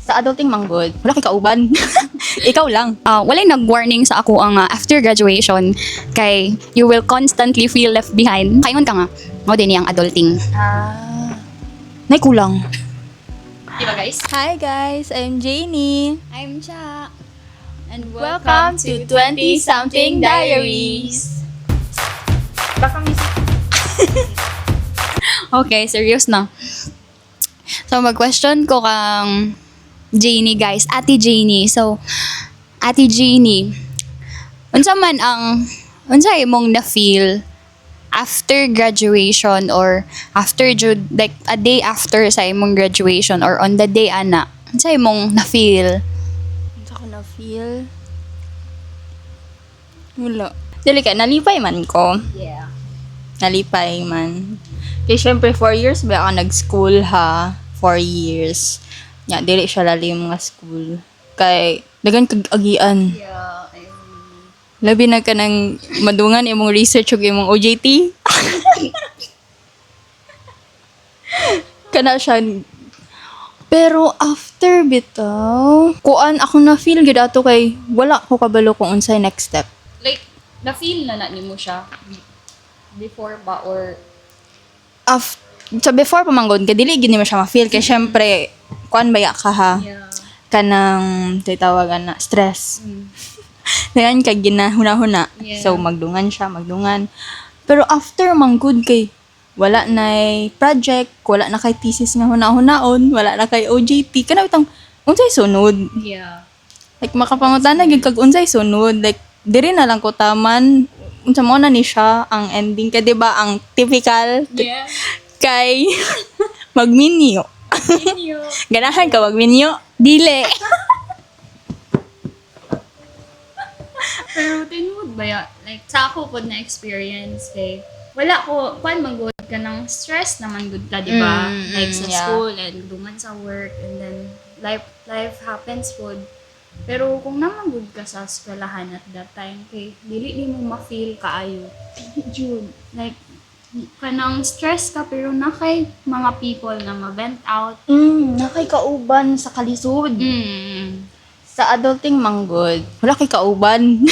Sa adulting manggod, wala kay kauban. Ikaw lang. Walay nag-warning sa ako ang after graduation kay you will constantly feel left behind. Kaingon ka nga, mo din yung adulting. Nay kulang. Diba guys? Hi guys, I'm Janie. I'm Cha. And Welcome to 20-something Diaries. Baka music. Okay, serious na. So, mag-question ko kang Janie, guys. Ate Janie. So, Ate Janie, unsa imong na-feel after graduation or after like a day after sa imong graduation or on the day ana? Unsa imong na-feel? Unsa ko na-feel? Wala. Dili ka, nalipay man ko. Yeah. Nalipay man. Kaya syempre, 4 years ba ako nag-school ha? 4 years. Ya, dili siya lalim nga school. Kay, dagan kag-agian. Yeah. Labi na ka ng madungan imong research ug imong OJT. Kana siya. Pero after bitaw, kuan ako na feel gid ato kay wala ko kabalo kung unsay next step. Like, na-feel na nimo siya before ba or So before pamanggod ka dili gid nimo siya ma-feel kay syempre kuan baya ka ha. yeah. Kanang titawagan na stress. Dagan kay ginahuna-huna. Yeah. So magdungan siya, magdungan. Pero after manggod kay wala na project, wala na kay thesis nga huna-hunaon, wala na kay OJT, kana bitang unsay sunod. Yeah. Like makapangutana gyud kag unsay sunod. Like diri na lang ko taman unsa mo na ni siya ang ending kay di ba ang typical Yeah. kay magminyo. Inyo. Ganahan ka magminyo? Dili. Pero tinuod ba ya? Like, sa ako po na experience, kay wala ko, kung manggod ka ng stress naman good ka, di ba? Like, sa yeah. school, and dungan sa work, and then, life happens po. Pero kung naman good ka sa eskwelahan at that time, kay dili ni mo ma-feel kaayo. Jud, like, kanang stress ka, pero na kay mga people na ma-vent out. Nakay kauban sa kalisod. Mm. Sa adulting manggod, wala kay kauban.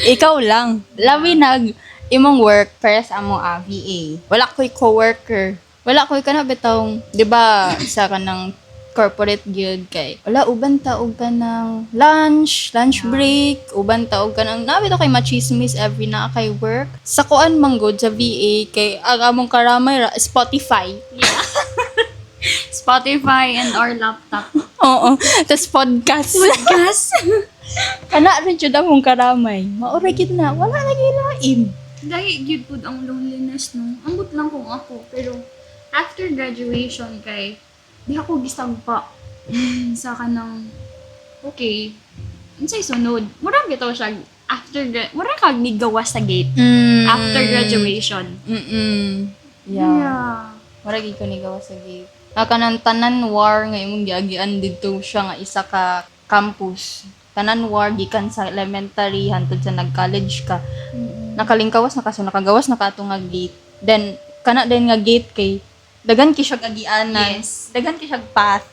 Ikaw lang. Labi nag imong work para sa amo VA. Wala ko'y coworker. Wala ko'y kana bitong, 'di ba, sa kanang corporate guild kay. Wala uban ta og kanang lunch break, uban ta og kanang nabi to kay machismis every na kay work. Sa kuan manggod sa VA kay ang among karamay Spotify. Yeah. Spotify and our laptop. Oo. Tas podcast. Gas. Kana rin jud akong karamay. Maura gid na, wala lagi lain. Dahil yun po ang loneliness, no? Ambot lang kung ako. Pero after graduation kay, di ako gisagpa sa kanang, okay, unsay sunod. Murang bitaw siya murang kag nigawas sa gate after graduation. Yeah. Mura gid ko ni gawa sa gate. Kanang tanan war nga imong giagian didto siya nga isa ka campus. Tanan war gikan sa elementary hantod sa nag-college ka. Nakalingkawas na kaso nakagawas na ka ato nga gate. Then kana din nga gate kay dagan ki siya agianan. Yes. Dagan ki siya path.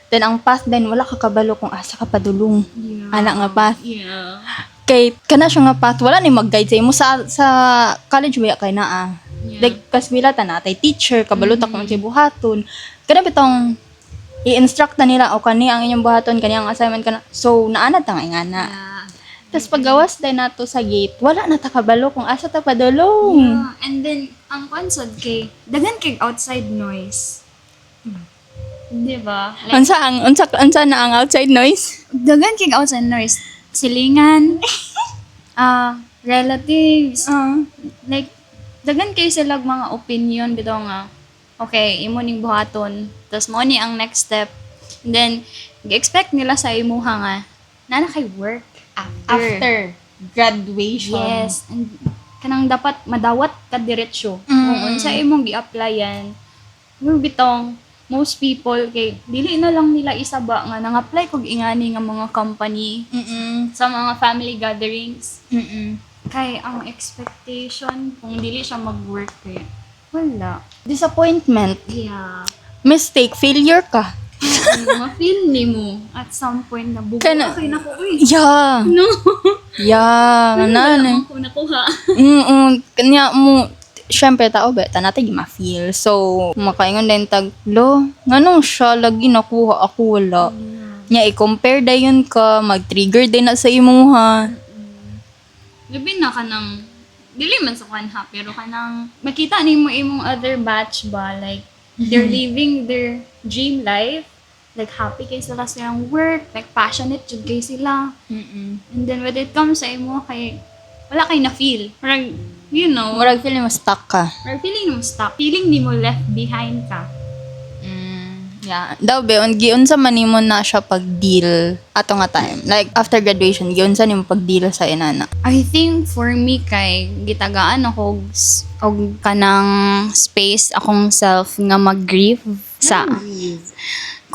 Then ang path din wala ka kabalo kung asa ka padulong. Yeah. Ana nga path. Yeah. Kay kana siya nga path wala ni mag-guide sa imo sa college waya kay naa. Yeah. Like kasbila ta natay teacher kabalo ta kung unsay buhaton. Kana bitong i-instruct na nila o kani ang inyong buhaton kani ang assignment kana. So naanad ta nga ingana. Yeah. Tas paggawas day nato sa gate, wala na ta kabalo kung asa ta padulong. Yeah. And then, ang konsod kay, dagan kay outside noise. Di ba? Like, Unsa na ang outside noise? dagan kay outside noise. Silingan, relatives, like, dagan kay sila mga opinion bitaw nga, okay, imo ning buhaton, tas mo ni ang next step. And then, gi-expect nila sa imuha nga, na kay work after graduation. Yes, and kanang dapat madawat ka diretsyo. Kung unsa imong gi-applyan, mo bitong most people kay dili na lang nila isaba nga nang-apply kog ingani nga mga company sa mga family gatherings. Kay ang expectation kung dili siya mag-work kay wala. Disappointment. Yeah. Mistake, failure ka. Ma-feel ni mo at some point na bugo Kana- kay nako, uy. Yeah. No. Yeah. Nana. Ako nakuha. Kanya mo, syempre tao ba, natin ma-feel. So, makaingon din tag, lo, nganong siya, lagi nakuha ako, wala. Nya, i-compare dayon ka, mag-trigger din na sa imuha. Labi na ka ng, dili man sa kanha, pero ka ng, makita ni mo imong other batch ba, like, they're living their dream life, like, happy kay sila sa yung work, like, passionate jud kay sila. And then, when it comes sa imo, kay, wala kay na-feel. Parang, you know, Murag feeling mo stuck ka. parang feeling mo stuck, feeling ni mo left behind ka. Yeah. Daw be, giunsa man nimo na siya pag-deal ato nga time. Like, after graduation, giunsa nimo pag-deal sa inana. I think for me kay gitagaan ako og kanang space akong self nga mag-grieve sa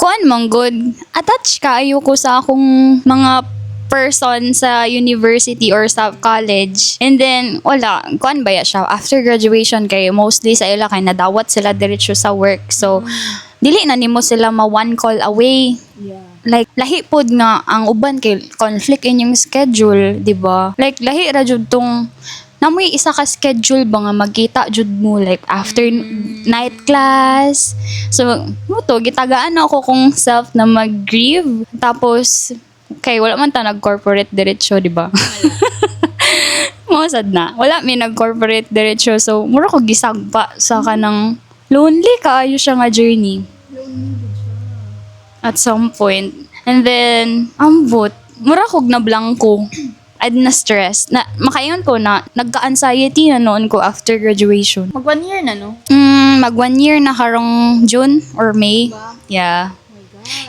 kuan man good attach kaayo ko sa akong mga person sa university or sa college. And then wala kuan ba ya siya after graduation kay mostly sa ila kay nadawat sila diretso sa work. So dili na nimo sila ma one call away. Like, lahi pod nga ang uban kay conflict in yung schedule, di ba? Like, lahi ra jud tong namoy isa ka schedule ba nga magkita jud mo like after night class. So, mo to gitagaan ako kung self na mag-grieve. Tapos kay wala man ta nag-corporate diretso, di ba? Mosad na. Wala mi nag-corporate diretso. So, mura ko gisagpa sa kanang lonely kaayo siya nga journey. At some point. And then, ambot, mura kog na blanco. I'd na stress. Na, makayon ko na, nagka-anxiety na noon ko after graduation. Mag 1 year na, no? Mag 1 year na karong June or May. Yeah.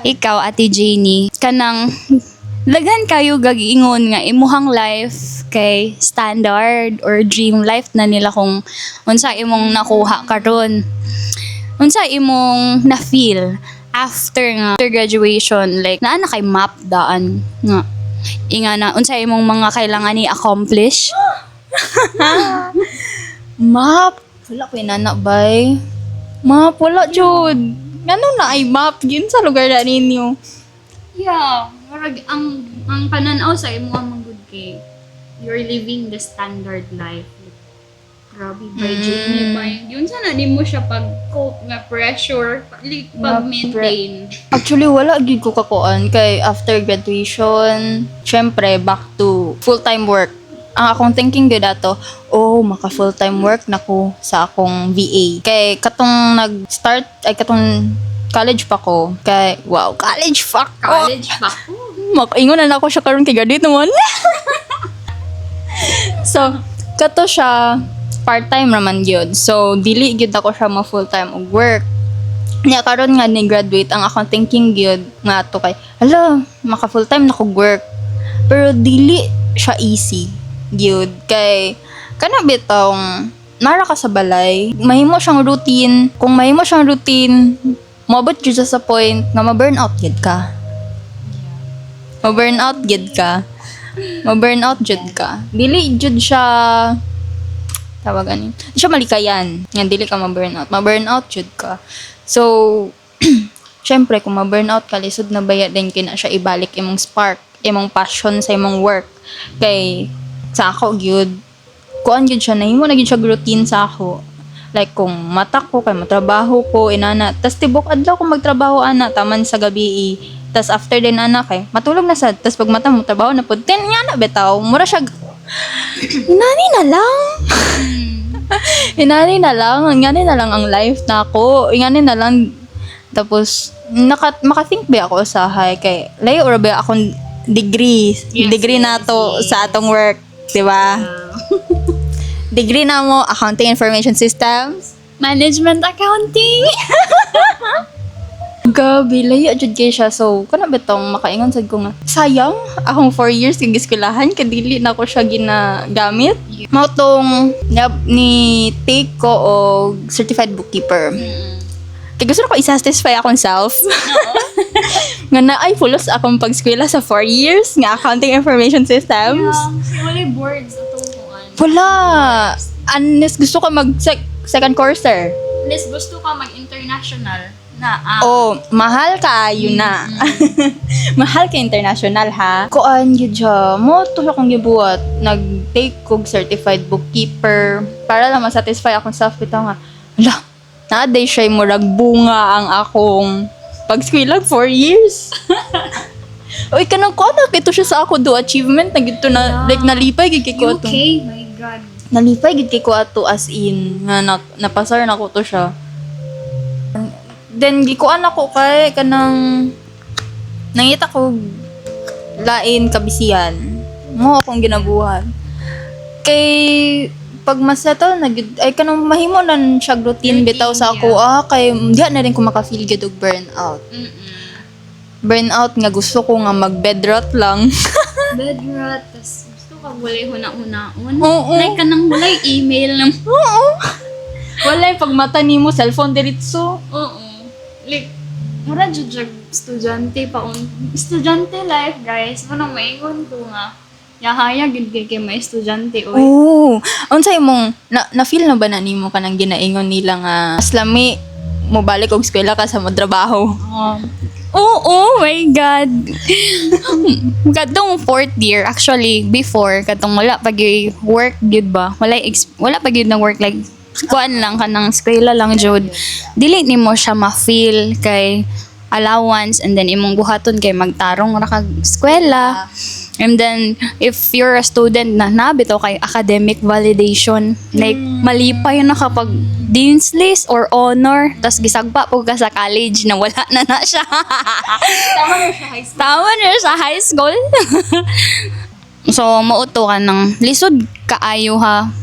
Ikaw, Ate Janie, kanang, daghan kayo gagingon nga imuhang life kay standard or dream life na nila kung unsa imong nakuha karon. Unsa imong na-feel after graduation, like naa na kay map daan nga inga na unsa imong mga kailangan ni accomplish. Map. Wala ko inana, bay. Map, wala, jud. Ano na ay map? Yun sa lugar na ninyo. Yeah, murag ang pananaw sa imo ang good kay you're living the standard life. Grabe by June ba yun sana di mo siya pag-cope nga pressure pag-maintain. Actually, wala gid ko kakuan kay after graduation, syempre back to full-time work. Ang akong thinking gud ato, maka full-time work nako sa akong VA. Kay katong nag-start ay katong college pa ko. Kay wow, college fuck. College pa. Makaingon na ako siya karon kay gadit naman. So, kato siya part-time naman yun. So, dili gyud ako siya ma full-time og work. Nya karon nga ni graduate ang akong thinking gyud nga to kay hala, maka full-time na ko work. Pero dili siya easy gyud kay kana bitong nara ka sa balay, mahimo siyang routine. Kung mahimo siyang routine, moabot jud sa point nga ma-burnout gyud ka. Ma-burnout gyud ka. Ma-burnout jud ka. Dili jud siya tawagan yun. Di siya malikayan. Yan, dili ka ma-burnout. Ma-burnout jud ka. So, syempre, kung ma-burnout ka, lisod na baya din kina siya ibalik imong spark, imong passion sa imong work. Kay, sa ako, gyud, kuan gyud siya, nahimo na gyud siya routine sa ako. Like, kung mata ko, kay matrabaho ko, inana. Tas tibok adlaw kung magtrabaho, ana, taman sa gabi, tas after din, ana, kay, matulog na sad. Tas pag mata mo, trabaho na po, ten, nga na, betaw, mura siya, inani na lang. Ingani na lang ang life na ako. Ingani na lang. Tapos, makathink ba ako sa hay kay layo or ba akong degree na to sa atong work, di ba? Degree na mo, accounting information systems, Management accounting. gabi, layo jud kay siya. So, kana betong makaingon sad ko nga, sayang, akong 4 years kag eskwelahan, kadili na ko siya ginagamit. Mao tong ni take ko og certified bookkeeper. Kaya gusto ko i-satisfy akong self. Nga na ay pulos akong pag-eskwela sa 4 years nga accounting information systems. Only boards atong kuan. Wala. Unless gusto ko mag second course, sir. Unless gusto ka mag-international. Na, Oh, mahal ka ayo na. Mahal ka international ha. Kuan gyud siya. Mo to siya kung gibuhat. Nag-take kog certified bookkeeper para lang ma-satisfy akong self bitaw nga. Ala, naaday siya murag bunga ang akong pag-skwilag 4 years. Oy, kanang ko na kito siya sa ako do achievement na gito na like nalipay gid kay ko ato. Okay, my God. Nalipay gid kay ko ato as in nga napasar na ko to siya. Then gikuan ako kay kanang nangita ko lain kabisihan. Mo akong ginabuhat. Kay pag masettle na gyud ay kanang mahimo na siya routine bitaw sa ako kay diha na rin ko maka-feel gyud og burnout. Burnout nga gusto ko nga mag-bed rot lang. Bed rot, tas gusto ka walay huna-hunaon. Oo. Like ka nang walay email ng... Oo. Wala yung pagmata nimo cellphone diretso. Oo. Like, mura jud estudyante pa on. Estudyante life, guys. Manang maingon ko nga. Yahaya gid kay may estudyante oy. Oo. Unsay imong na-feel na ba na nimo kanang ginaingon nila nga mas lami mo balik og eskwela ka sa trabaho? Oh my God. Katong 4th year, actually, before, katong wala pag work, yun ba? Wala pag yun na work, like, kuan lang ka ng eskwela lang, jud. Dili ni mo siya ma-feel kay allowance and then imong buhaton kay magtarong ra kag eskwela. And then, if you're a student na nabito kay academic validation, like, malipay na kapag dean's list or honor, tas gisagpa po ka sa college na wala na siya. Tama na sa high school. So, mauto ka ng lisod kaayo ha.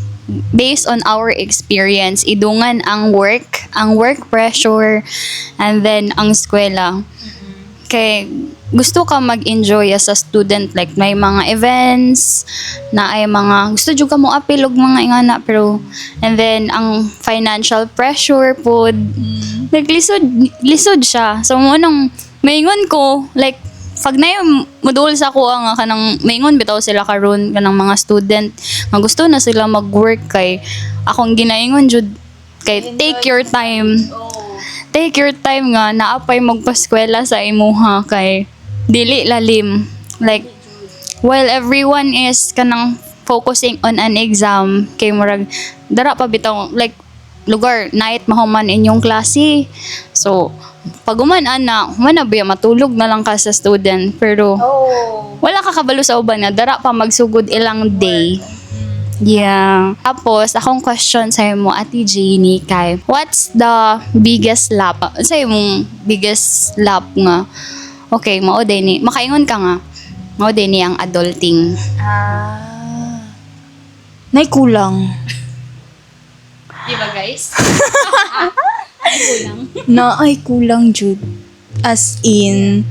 Based on our experience, idungan ang work pressure, and then ang eskwela. Kay gusto ka mag-enjoy as a student, like may mga events na ay mga gusto jud ka mo apil og mga ingana, pero and then ang financial pressure pod like lisod siya. So mo nang maingon ko like pag na yung module sa ko nga kanang maingon bitaw sila karon kanang mga student nga gusto na sila mag-work kay akong ginaingon jud kay take your time. Take your time nga naapay magpaskwela sa imuha kay dili lalim. Like while everyone is kanang focusing on an exam kay murag dara pa bitaw like lugar night mahuman inyong klase. So pag humana biya matulog na lang ka sa student pero wala ka kabalo sa uban na dara pa magsugod ilang day. Yeah. Tapos, akong question sa mo, Ate Jeannie, kay, what's the biggest lap? Sa mong biggest lap nga? Okay, mao din ni. Makaingon ka nga. Mao din ni ang adulting. Nay kulang. Di ba, guys? Na ay kulang jud. As in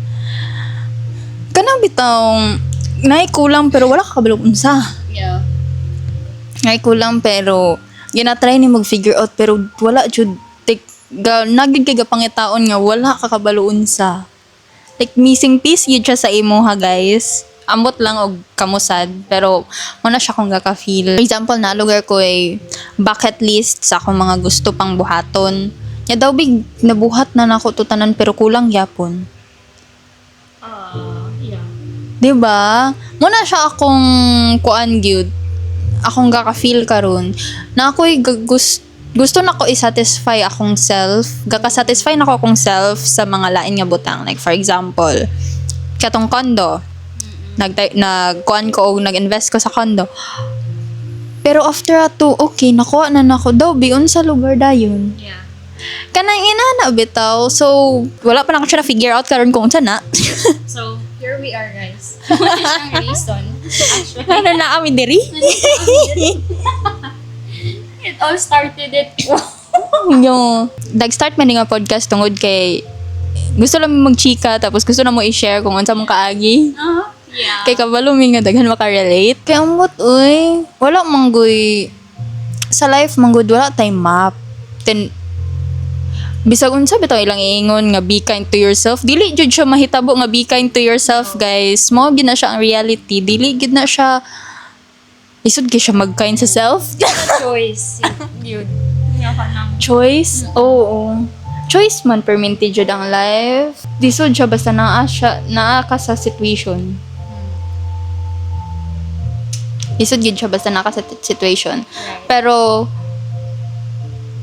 kanang bitawng nay kulang pero wala ka kabalo unsa. Yeah. Ngay kulang pero gina-try ni mag-figure out pero wala jud nagig kay pangitaon nga wala ka kabaloon sa like missing piece yun siya sa imo ha guys. Ambot lang og kamusad pero wala siya kung gaka-feel. For example na lugar ko ay bucket list sa akong mga gusto pang buhaton. Nya daw big nabuhat na nako tutanan pero kulang yapon. Yeah. Diba? Muna siya akong kuan gyud akong gaka-feel karon na ako'y gusto na ko i-satisfy akong self, gaka-satisfy na ko akong self sa mga lain nga butang. Like for example, katong condo, nagkuan ko o nag-invest ko sa condo. Pero after ato, okay, nakuha na nako daw biyon sa lugar dayon. Yeah. Kanang inana bitaw. So, wala pa na ko siya na-figure out karon kung unsa na. So, here we are, guys. What is ang reason? Actually, Ano na kami diri? it all started it. Yung nag-start man nga podcast tungod kay gusto lang magchika tapos gusto na mo i-share kung unsa mong kaagi. Yeah. Kay kabalo mi nga daghan maka-relate. Kay amot uy, wala manggoy sa life manggod wala tay map. Then bisag unsa bitaw ilang iingon nga be kind to yourself. Dili jud siya mahitabo nga be kind to yourself, guys. Mao gid na siya ang reality. Dili gid na siya isod kay siya mag-kind sa self. Choice. Yun. Nga ka nang... Choice? Oo. choice man perminted jud ang life. Disod siya basta naa ka sa situation. Isod gid siya basta naka sa situation. Pero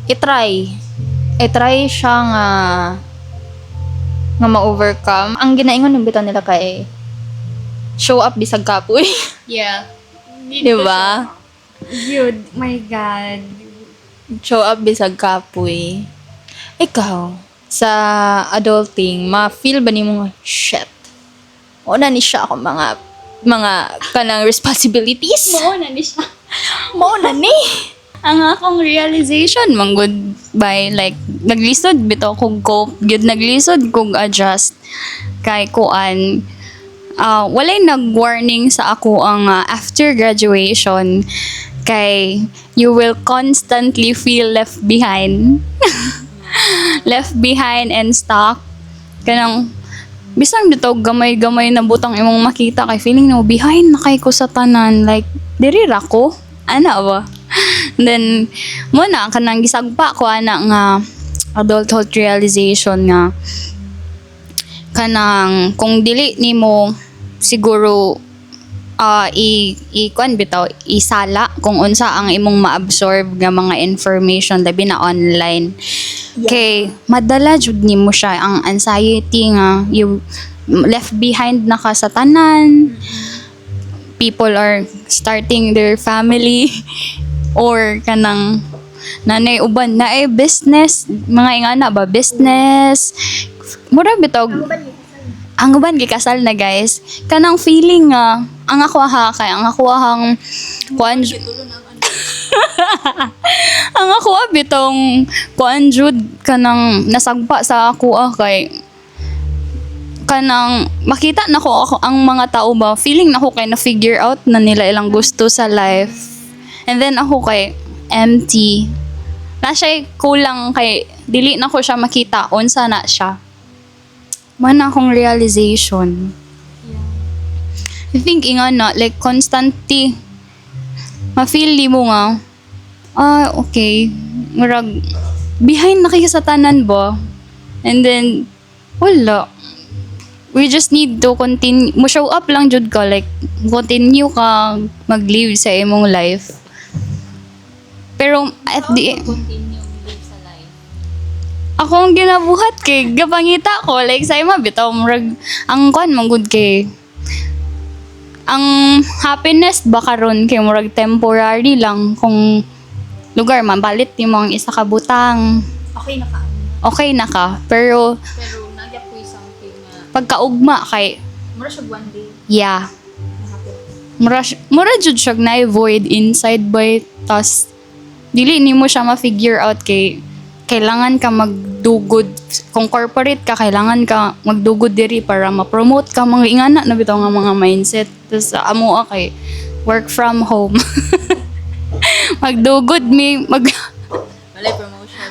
i-try siya nga ma-overcome. Ang ginaingon ng bitaw nila kay show up bisag kapoy. Yeah. Di ba? Dude, my God. Show up bisag kapoy. Ikaw, sa adulting, ma-feel ba nimo shit? Una ni siya ako mga kanang responsibilities. Mauna ni siya. Mauna ni. Ang akong realization, manggod by like, naglisod bito kong cope, yun naglisod kong adjust kay kuan. Walay nag-warning sa ako ang after graduation kay you will constantly feel left behind. Left behind and stuck. Kanang bisang dito gamay-gamay na butang imong makita kay feeling no behind na kay ko sa tanan, like diri ra ko ana ba. Then muna kanang gisagpa ko ana nga adulthood realization nga kanang kung dili nimo siguro i-kuan bitaw isala kung unsa ang imong ma-absorb nga mga information labi na online. Kay madala jud nimo siya ang anxiety nga you left behind na ka sa tanan. People are starting their family or kanang nanay uban na business, mga ingana ba business. Mura bitaw ang uban gikasal na guys. Kanang feeling nga ang ako kay ang ako kuan ang ako bitong kuan jud kanang nasagpa sa ako kay kanang makita na ko ako ang mga tao ba feeling na ko kay na figure out na nila ilang gusto sa life, and then ako kay empty na siya kulang kay dili na ko siya makita unsa na siya man akong realization. I think inga na like constantly ma-feel mo nga okay murag behind na kayo sa tanan ba, and then wala, we just need to continue mo show up lang jud ka, like continue ka mag-live sa imong life, pero at the ako ang ginabuhat kay gapangita ko like sa ima bitaw murag ang kuan manggod kay ang happiness ba karon kay murag temporary lang kung lugar man balit nimo ang isa ka butang okay na ka pero nagya po something pagkaugma kay mura siya one day. yeah mura jud siya na void inside by tas dili nimo siya ma-figure out kay kailangan ka magdugod kung corporate ka kailangan ka magdugod diri para ma-promote ka mga ingana na bitaw nga mga mindset. Tas amo kay work from home magdugod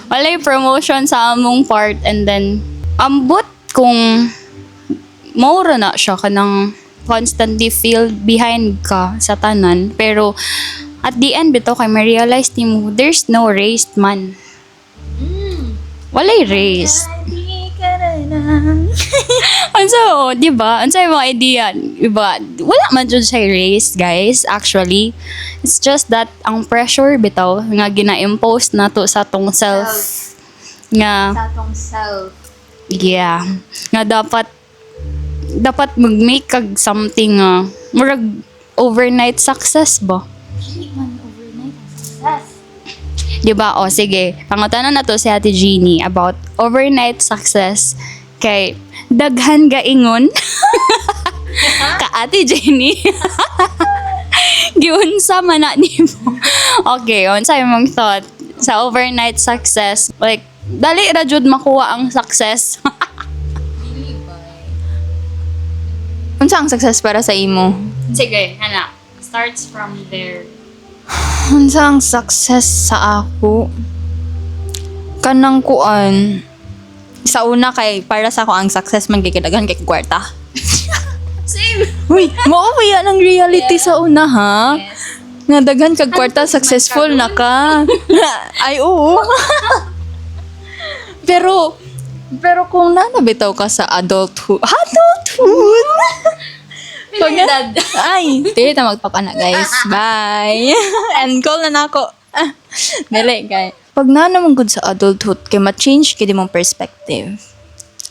walay promotion sa among part, and then ambot kung maura na siya kanang constantly feel behind ka sa tanan, pero at the end bitaw kay ma-realize nimo there's no race man. Walay race. Unsa di ba? Unsa yung mga idea? Diba? Wala man jud sa race, guys. Actually, it's just that ang pressure bitaw nga gina-impose nato sa tong self. Nga Sa tong self. yeah. Nga dapat mag-make kag something murag overnight success ba? Overnight success. Diba? O, sige. Pangutanan na to si Ate Jeannie about overnight success. Kay daghan gaingon. Ka Ate Jeannie. Giunsa man na nimo. Okay, unsa imong thought sa overnight success? Like, dali ra jud makuha ang success. Unsa ang success para sa imo? Sige, hana. Starts from there. Unsa ang success sa ako? Kanang kuan. Sa una kay para sa ako ang success man kay kadagan kay kwarta. Same. Uy, mao ba yan ang reality sa una ha? Yes. Nga daghan kag kwarta successful na ka. Ay oo. Pero Pero kung nanabitaw ka sa adulthood. Pag ay, dili ta magpapana guys. Bye. And call na nako. Dili guys. Pag nanamang good sa adulthood, kay ma-change kay mong perspective.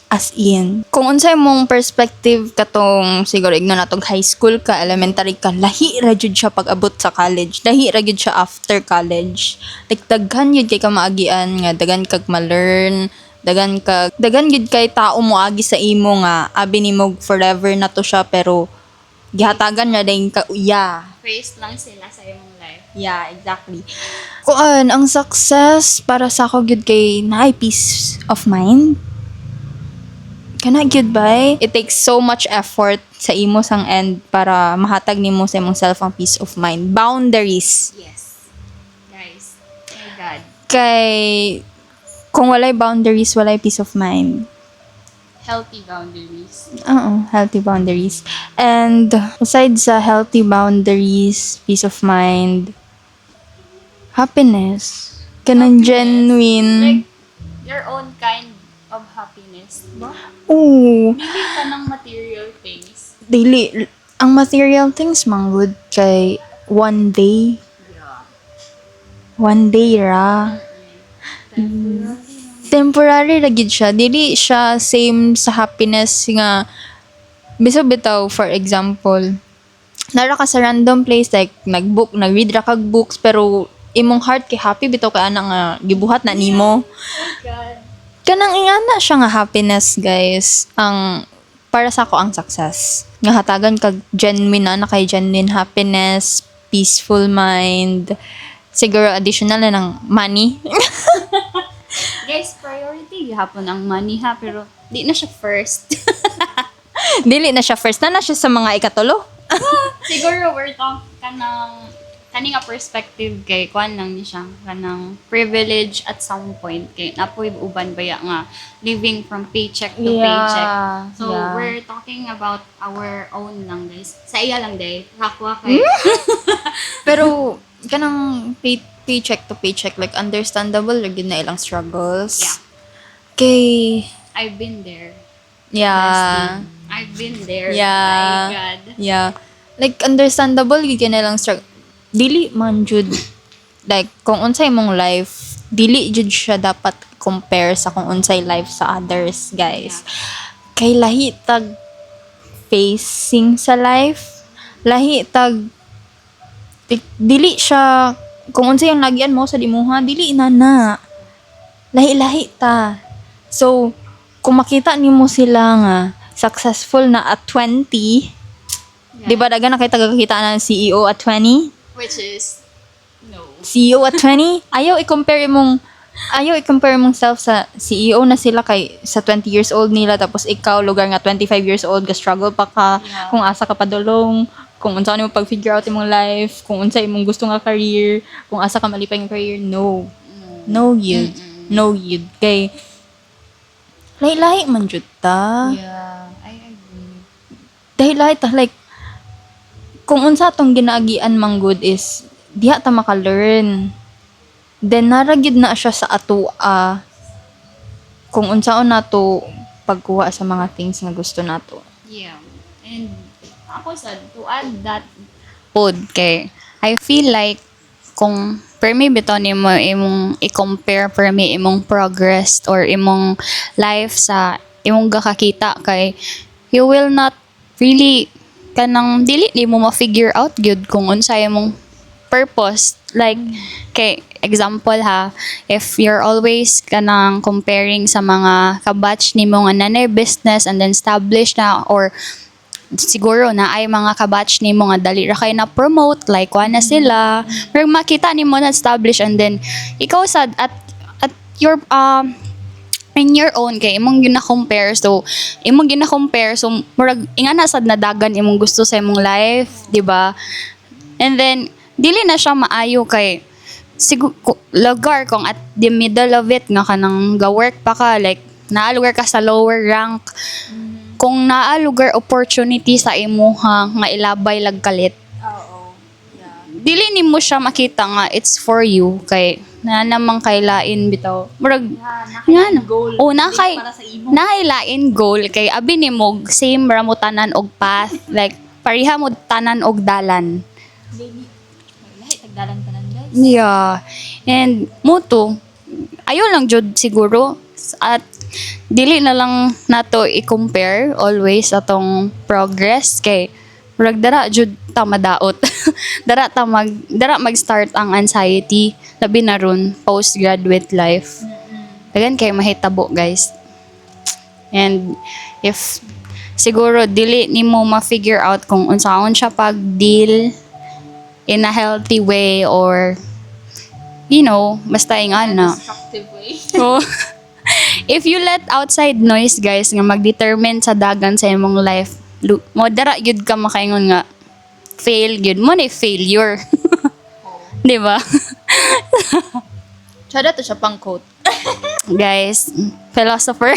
As in, kung unsay mong perspective katong siguro igno natong high school ka, elementary ka, lahi ra jud siya pag abot sa college. Lahi ra jud siya after college. Like daghan yun kay ka maagian nga, daghan kag ma-learn, daghan gid kay tao mo agi sa imo nga abi nimo forever na to siya pero gihatagan na dayon ka uya. Praise lang sila sa imong life. Yeah, exactly. Kuan ang success para sa ako gyud kay naay peace of mind. Kana gyud bay? It takes so much effort sa imo sang end para mahatag nimo sa imong self ang peace of mind. Boundaries. Yes. Guys, my God. Kay kung walay boundaries, walay peace of mind. Healthy boundaries. Oo, healthy boundaries. And aside sa healthy boundaries, peace of mind, happiness. Kanang genuine. Like, your own kind of happiness. Ba? Oo. Dili ka ng material things. Dili. Ang material things manggod kay one day. Yeah. One day ra. Temporary ra gid siya. Dili siya same sa happiness nga biso bitaw for example. Nara ka sa random place like nag-read ra kag books pero imong heart kay happy bitaw kay ana nga gibuhat na nimo. God. Kanang ingana siya nga happiness, guys. Ang para sa ako ang success. Nga hatagan kag genuine na kay genuine happiness, peaceful mind. Siguro additional na ng money. Guys, priority gihapon ang money ha, pero di na siya first. Dili na siya first na siya sa mga ikatulo. Siguro we're talk kaning nga perspective kay kuan lang ni siya kanang privilege at some point kay napoy uban baya nga living from paycheck to paycheck. So we're talking about our own lang guys. Sa iya lang day. Hakwa kay. Pero kanang paycheck to paycheck like understandable ra gyud na ilang struggles. Yeah. Kay I've been there. yeah. Honestly. I've been there. Yeah. My God. Yeah. Like understandable gyud na ilang struggle. Dili man jud like kung unsay mong life, dili jud siya dapat compare sa kung unsay life sa others, guys. Kay lahi tag facing sa life, lahi tag dili siya kung unsay ang lagian mo sa dimuha, dili na. Lahi-lahi ta. So, kung makita nimo sila nga successful na at 20, di ba daga na kay tagakita na CEO at 20? Which is no. CEO at 20? Ayaw i-compare mong self sa CEO na sila kay sa 20 years old nila tapos ikaw lugar nga 25 years old ga struggle pa ka kung asa ka padulong kung unsa mo pag-figure out imong life kung unsa imong gusto nga career kung asa ka malipay nga career no yun kay lahi-lahi man jud ta Yeah, I agree. dahil lahi ta like kung unsa tong ginaagian mang good is diha ta maka-learn. Then naragid na siya sa atoa kung unsaon nato pagkuha sa mga things nga gusto nato. Yeah. And ako sad to add that pod kay I feel like kung per me bitaw nimo imong i-compare per me imong progress or imong life sa imong gakakita kay you will not really kanang dili ni mo ma-figure out gyud kung unsay imong purpose like kay example ha if you're always kanang comparing sa mga kabatch nimo nga nanay business and then established na or siguro na ay mga kabatch nimo nga dali ra kay na promote like na sila pero makita nimo na established and then ikaw sad at your in your own kay imong gina-compare so murag ingana sad nadagan imong gusto sa imong life di ba and then dili na siya maayo kay lugar kung at the middle of it nga kanang ga-work pa ka like naalugar ka sa lower rank kung naalugar opportunity sa imuha nga ilabay lag kalit Oo. Yeah. dili nimo siya makita nga it's for you kay na namang kay lain bitaw. Murag nga na. O nakailain goal kay abi ni mo same ra mo tanan og path like pareha mo tanan og dalan. Lahi tagdalan tanan guys. Yeah. And mo to ayo lang jud siguro at dili na lang nato i-compare always atong progress kay murag dara jud ta madaot. dara mag-start ang anxiety labi na ron postgraduate life. Dagan kay mahitabo guys. And if siguro dili nimo ma-figure out kung unsaon siya pag-deal in a healthy way or basta ingana. Destructive way. So, if you let outside noise guys nga mag-determine sa dagan sa imong life, mo dara gyud ka makaingon nga fail gyud mo na failure. Di ba? Tsada to siya pang quote. Guys, philosopher.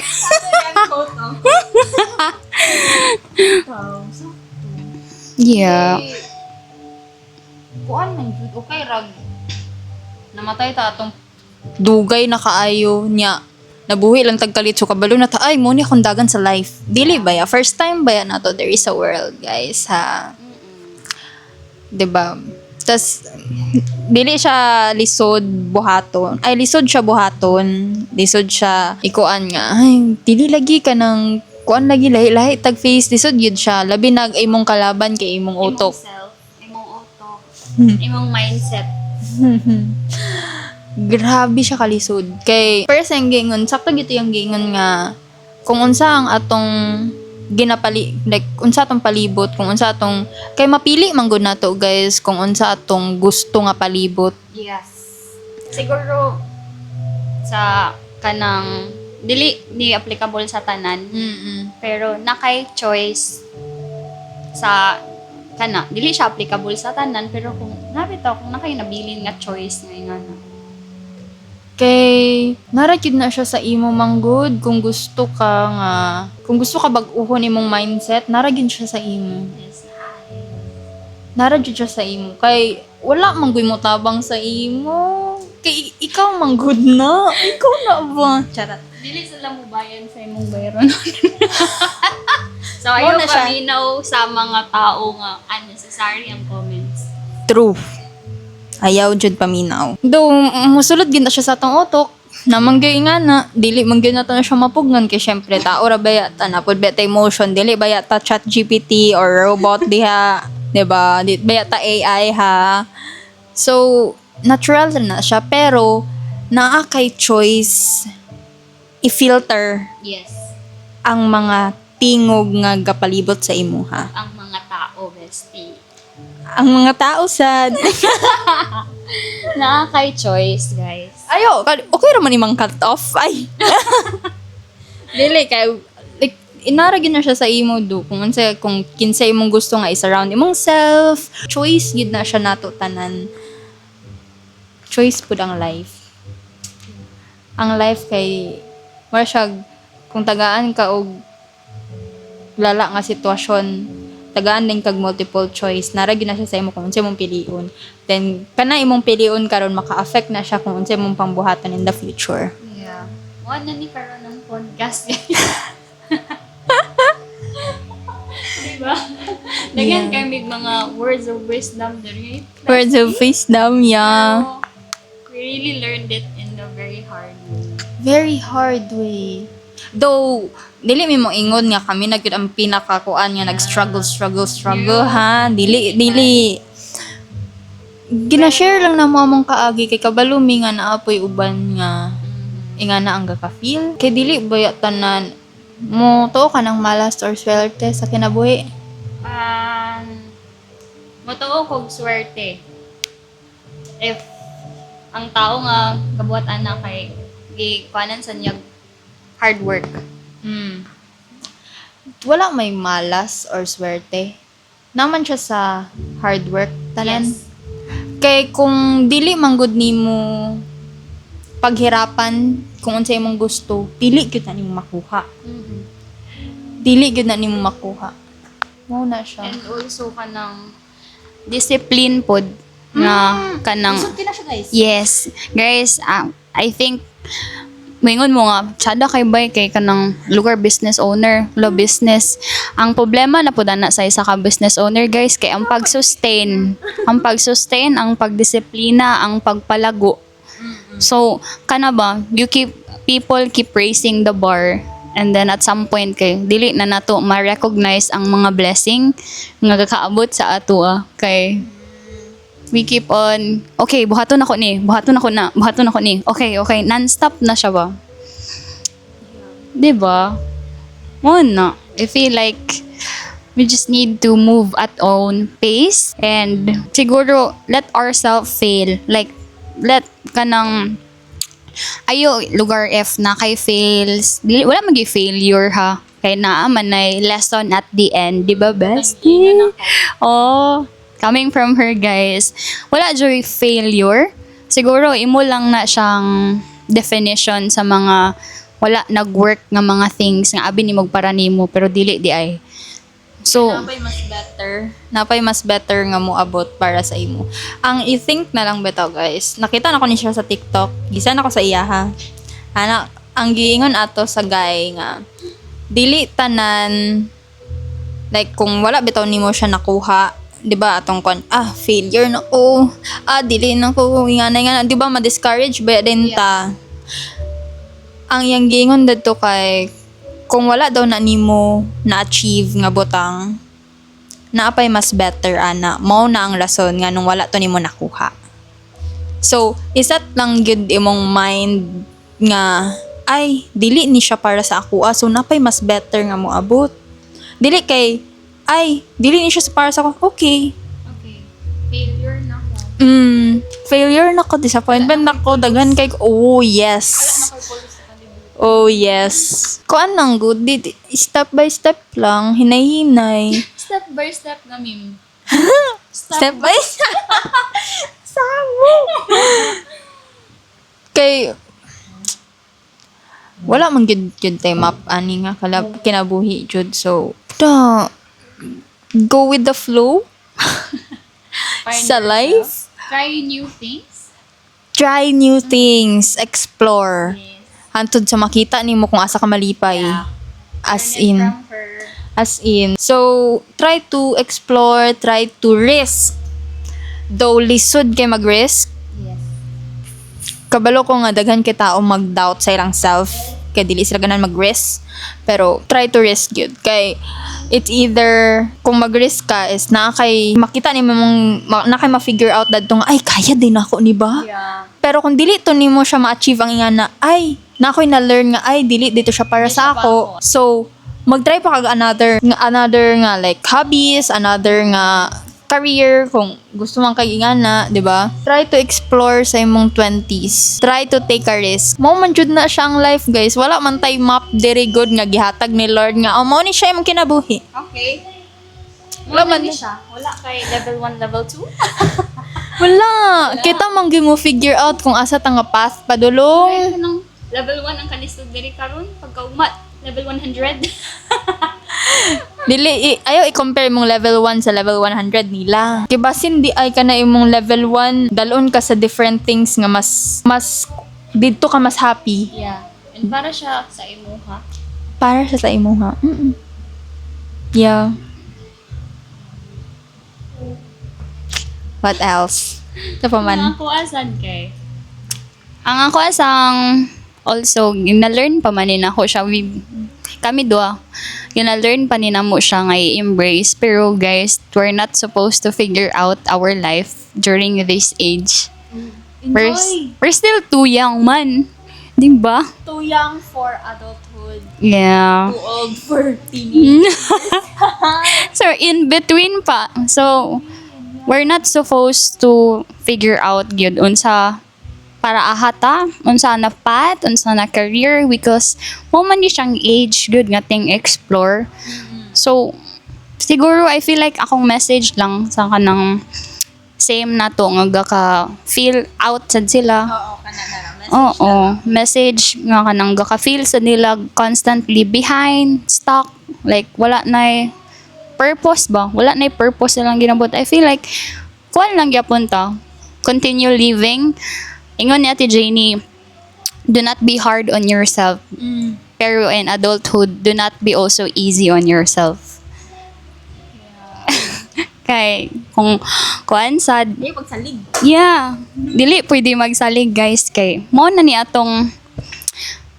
Quote, no? Yeah. Kuan man jud okay rag. Namatay ta atong dugay na kaayo niya. Nabuhi lang tagkalit so kabalo na ta ay mo ni akong dagan sa life. Dili ba ya? First time ba ya nato there is a world, guys, ha? 'Di ba? Tas dili siya lisod buhaton. Ay lisod siya buhaton. Lisod siya ikuan nga. Ay dili lagi ka ng kuan lagi lahi tag face lisod yun siya. Labi nag imong kalaban kay imong utok. Imong utok, imong mindset. Grabe siya kalisod. Kay first ang gingon, sakto gito yung gingon nga kung unsa ang atong ginapali like unsa atong palibot, kung unsa atong kay mapili man gud nato guys kung unsa atong gusto nga palibot. Yes. Siguro sa kanang dili ni applicable sa tanan, pero nakay choice sa kana dili siya applicable sa tanan pero kung nabitaw kung nakay nabilin nga choice nga ingana. Kay narakid na siya sa imo manggod kung gusto ka bag-uhon imong mindset, naragid siya sa imo. Yes. Naragid siya sa imo kay wala man gyud mo tabang sa imo. Kay ikaw manggod na. Ikaw na ba? Charat. Dili sila mo bayan sa imong bayron. So Mao ayaw na siya. paminaw sa mga tao nga unnecessary ang comments. True. Ayaw jud paminaw. Do musulod gid na siya sa atong utok. Namanggay nga na, dili man gyud nato na siya mapugnon kay syempre tao ra baya ta na pud beta emotion, dili baya ta chat GPT or robot diha, 'di ba? Di baya ta AI ha. So natural na siya pero naa kay choice i-filter Yes. ang mga tingog nga gapalibot sa imuha. Ang mga tao, bestie. Ang mga tao sad. Nakakay choice, guys. Ayo, okay ra man imong cut off. Ay. Dili kay like inara gyud na siya sa imo do kung kinsa imong gusto nga i-surround imong self. Choice gyud na siya nato tanan. Choice pud ang life. Ang life kay mara siya kung tagaan ka og lala nga sitwasyon, tagaan din kag multiple choice, nara gyud na siya sa imo kung unsa imong piliun. Then kana imong piliun karon maka-affect na siya kung unsa imong pambuhatan in the future. Yeah. Wala na ni karon ng podcast, guys. Diba? Lagyan kami mga words of wisdom diri. Words of wisdom, yeah. Pero, we really learned it in a very hard way. Very hard way. Though, dili mi mo ingon nga kami na gyud ang pinakakuan nga nag-struggle ha. Dili. Gina-share lang na mo among kaagi kay kabalo mi nga naapoy uban nga ingana ang gaka-feel. Kay dili baya tanan mo tuo ka ng malas or swerte sa kinabuhi. Matuo kog swerte. If ang tao nga kabuhat ana kay gikuanan sa niyag hard work. Wala may malas or swerte. Naman siya sa hard work tanan. Yes. Kay kung dili manggod nimo paghirapan kung unsa imong gusto, dili gyud na nimo makuha. Dili gyud na nimo makuha. Mao na siya. And also kanang discipline pod nga kanang Isog na siya, guys. yes guys, I think mingon mo nga tsada kay bay kay kanang lugar business owner, law business. Ang problema na pud na sa isa ka business owner guys kay ang pag-sustain, ang pagdisiplina, ang pagpalago. So kana ba, people keep raising the bar, and then at some point kay dili na nato ma-recognize ang mga blessing nga kakaabot sa ato kay we keep on, okay, buhaton ako ni, okay, non-stop na siya ba? Diba? Oo na. I feel like we just need to move at own pace and siguro let ourselves fail. Like, let kanang ayo lugar if na kay fails, wala magi failure ha. Kay naa man ay lesson at the end, di ba bestie? Oh, coming from her guys, wala joy failure. Siguro imo lang na siyang definition sa mga wala nag-work nga mga things nga abi nimo para nimo pero dili di ay. So, Napay mas better nga mo abot para sa imo. Ang i-think na lang bitaw guys. Nakita na ko ni siya sa TikTok. Gisa na ko sa iya ha. Ang giingon ato sa guy nga dili tanan like kung wala bitaw nimo siya nakuha, 'di ba atong failure na ko. Dili na ko ingana 'di ba ma-discourage ba din ta. Ang yang giingon dito kay kung wala daw na nimo na-achieve nga butang, naapay mas better ana. Mao na ang rason nga nung wala to nimo nakuha. So, isat lang gyud imong mind nga ay dili ni siya para sa ako. So napay mas better nga mo abot. Dili kay ay dili ni siya para sa ako. Okay. failure na ko. Failure na ko, disappointment na ko, daghan kay oh yes. Oh yes. Kuan nang good step by step lang, hinay-hinay. Step by step na mim. Step by step. Samo. Kay wala man gyud tay map ani nga kinabuhi jud, so go with the flow. Sa life, Try new things. try new things, explore. Hantod sa makita nimo kung asa ka malipay. As in. So, try to explore, try to risk. Though lisod kay mag-risk, Yes. kabalo ko nga daghan kay tao mag-doubt sa ilang self kay dili sila ganan mag-risk, pero try to risk yun kay it's either kung mag-risk ka is na kay makita nimo na kay ma-figure out dadto nga ay kaya din ako ni ba, Yeah. pero kung dili to nimo siya ma-achieve ang ingana ay na ako'y na-learn nga ay dili dito siya para sa ako, so mag-try pa kag another nga like hobbies, another nga career kung gusto man kay ingana, 'di ba? Try to explore sa imong 20s. Try to take a risk. Mao man jud na siya ang life, guys. Wala man tay map diri good nga gihatag ni Lord nga mao ni siya imong kinabuhi. Okay. Wala Wala man- siya. Wala kay level 1, level 2. Wala. Kita man gyud mo figure out kung asa ta nga path padulong. Level 1 ang kanisod diri karon pagka-umat. Level 100. Dili ayaw i-compare mong level 1 sa level 100 nila. Kay basin di ay kana imong level 1 dalon ka sa different things nga mas didto ka mas happy Yeah. And para siya sa imo ha. para sa imo ha. Yeah. What else? Ito pa man. Ang ako asan kay. Ang ako asang also gina-learn pa man ako siya. Kami dua gina-learn pa mo siya nga i-embrace, pero guys, we're not supposed to figure out our life during this age. We're still too young man. Di ba? Too young for adulthood. Yeah. Too old for teenage. So, in between pa. So, we're not supposed to figure out yun unsa para ahata, unsa na path, unsa na career, because mo man ni siyang age good nga ting explore. So, siguro I feel like akong message lang sa kanang same na to nga ka feel out sad sila. Oo, kana na lang. Oo, message nga kanang ka feel sa nila constantly behind, stuck, like wala na purpose ba? Wala na purpose nilang ginabot. I feel like kuan lang gyapon ta. Continue living. Ingon ni Ate Janie, do not be hard on yourself. Pero in adulthood, do not be also easy on yourself. Kay, kung kuan sad, Di pagsalig. yeah, dili pwede magsalig guys kay mo na ni atong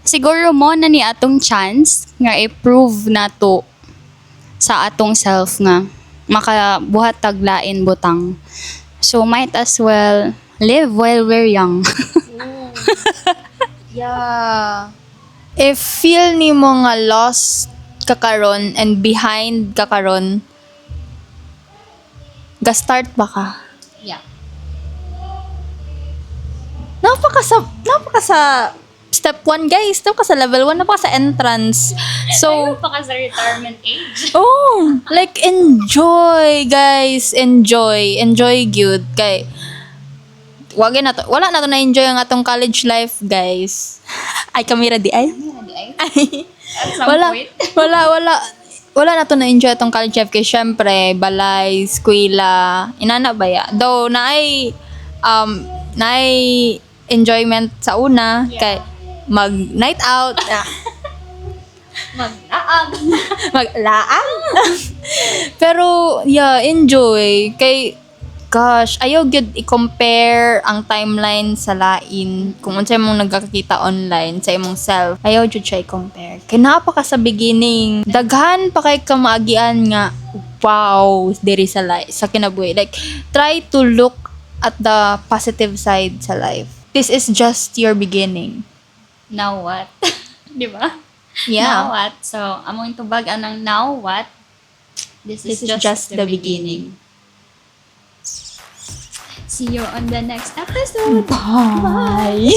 siguro mo na ni atong chance nga i-prove na to sa atong self nga makabuhat taglain butang. So might as well live while we're young. Yeah. If feel ni mo nga lost ka karon and behind ka karon, ga-start ba ka? Yeah. Napaka sa step 1 guys, napaka sa level 1, napaka sa entrance. So, pa ka sa retirement age. oh, like enjoy guys, enjoy good kay wala na to na enjoy ang atong college life guys. Ay kamera di ay. Ay. At some Wala, point. wala na to na enjoy atong college life kay syempre balay, eskwela, inana ba ya? Though naay enjoyment sa una kay mag night out, Mag-aag. maglaang. Pero yeah, enjoy kay gosh, ayaw gyud i-compare ang timeline sa lain kung unsa imong nagkakita online sa imong self. Ayaw gyud siya i-compare. Kay napaka sa beginning, daghan pa kay kamaagian nga wow, diri sa life, sa kinabuhi. Like try to look at the positive side sa life. This is just your beginning. Now what? Di ba? Yeah. Now what? So, among tubag anang now what? This is just the beginning. See you on the next episode. Bye.